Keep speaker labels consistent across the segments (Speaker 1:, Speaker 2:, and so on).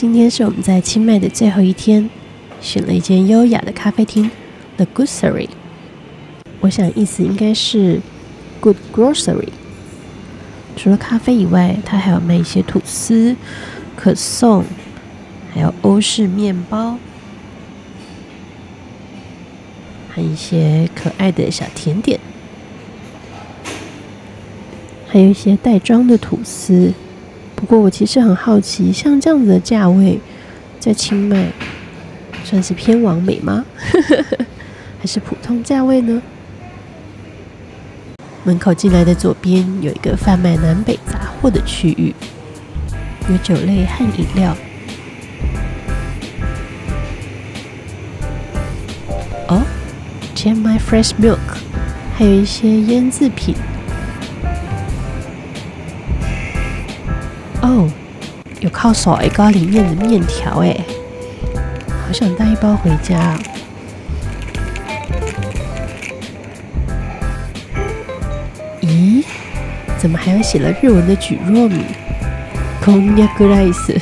Speaker 1: 今天是我们在清迈的最后一天，选了一间优雅的咖啡厅 The Goosery， 我想意思应该是 Good Grocery。 除了咖啡以外，它还有卖一些吐司、可颂，还有欧式面包，还有一些可爱的小甜点，还有一些袋装的吐司。不过我其实很好奇，像这样子的价位，在清迈算是偏完美吗？还是普通价位呢？门口进来的左边有一个贩卖南北杂货的区域，有酒类和饮料。哦 ，Chiang Mai Fresh Milk， 还有一些腌制品。哦，有靠手矮糕里面的面条哎，好想带一包回家啊！咦，怎么还有写了日文的蒟蒻米 ？Konjac rice。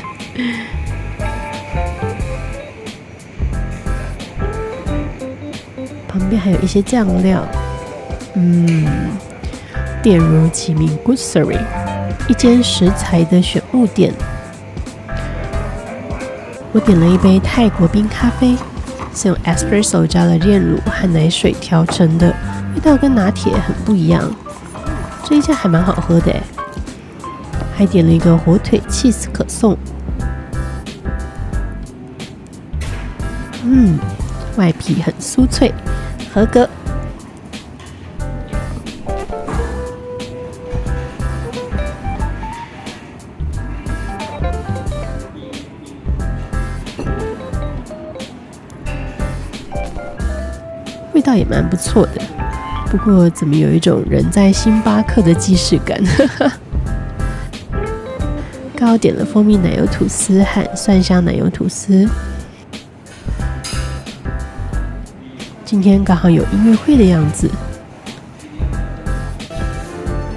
Speaker 1: 旁边还有一些酱料。店如其名 ，Goosery。一间食材的选物店。我点了一杯泰国冰咖啡，是用 espresso 加了炼乳和奶水调成的，味道跟拿铁很不一样。这一家还蛮好喝的耶。还点了一个火腿 cheese 可颂，外皮很酥脆，合格。味道也蛮不错的，不过怎么有一种人在星巴克的既视感？刚好点了蜂蜜奶油吐司和蒜香奶油吐司。今天刚好有音乐会的样子。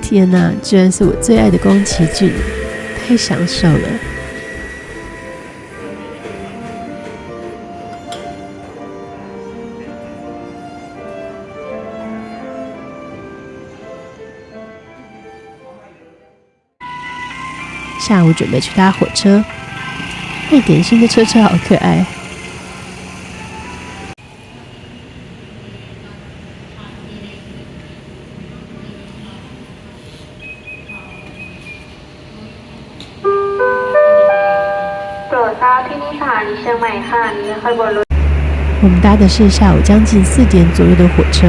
Speaker 1: 天哪，居然是我最爱的宫崎骏，太享受了。下午准备去搭火车，卖点心的车车好可爱。我们搭的是下午将近4点左右的火车，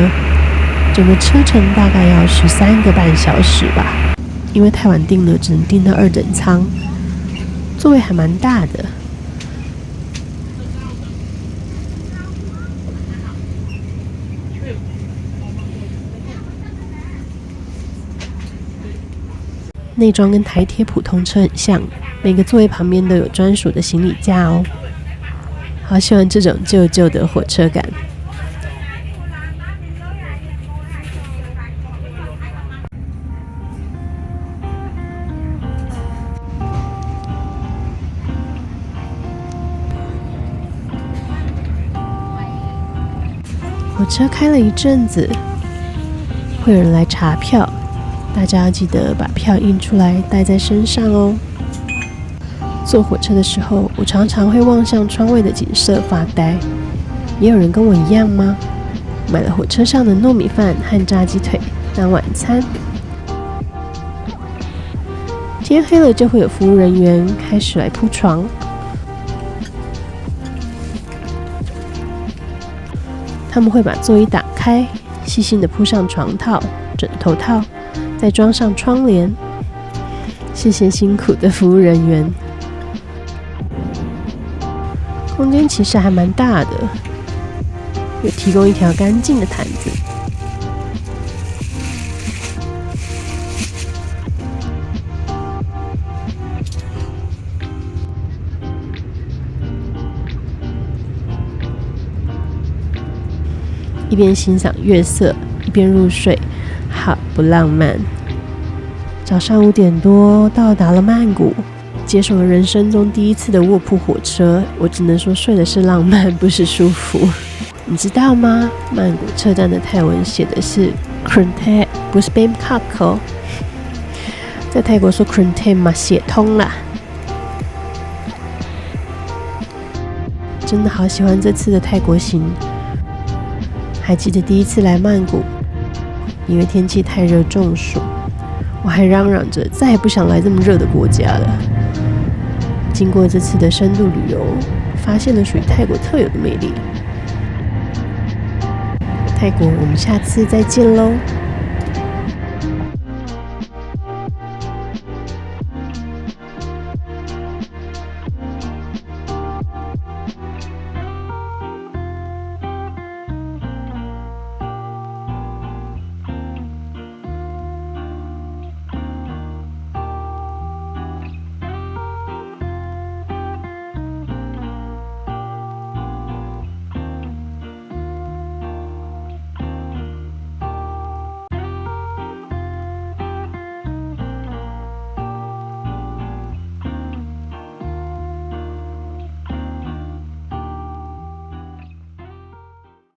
Speaker 1: 整个车程大概要13个半小时吧。因为太晚订了，只能订到2等舱，座位还蛮大的。内装跟台铁普通车很像，每个座位旁边都有专属的行李架哦。好喜欢这种旧旧的火车感。火车开了一阵子，会有人来查票，大家要记得把票印出来带在身上哦。坐火车的时候，我常常会望向窗外的景色发呆。也有人跟我一样吗？买了火车上的糯米饭和炸鸡腿当晚餐。天黑了就会有服务人员开始来铺床。他们会把座椅打开，细心地铺上床套、枕头套，再装上窗帘。谢谢辛苦的服务人员。空间其实还蛮大的，有提供一条干净的毯子。一边欣赏月色，一边入睡，好不浪漫。早上5点多到达了曼谷，接受了人生中第一次的卧铺火车，我只能说睡的是浪漫，不是舒服。你知道吗？曼谷车站的泰文写的是 Krunte， 不是 Bangkok 哦。在泰国说 Krunte 嘛，写通啦。真的好喜欢这次的泰国行。还记得第一次来曼谷，因为天气太热中暑，我还嚷嚷着再也不想来这么热的国家了。经过这次的深度旅游，发现了属于泰国特有的魅力。泰国，我们下次再见喽！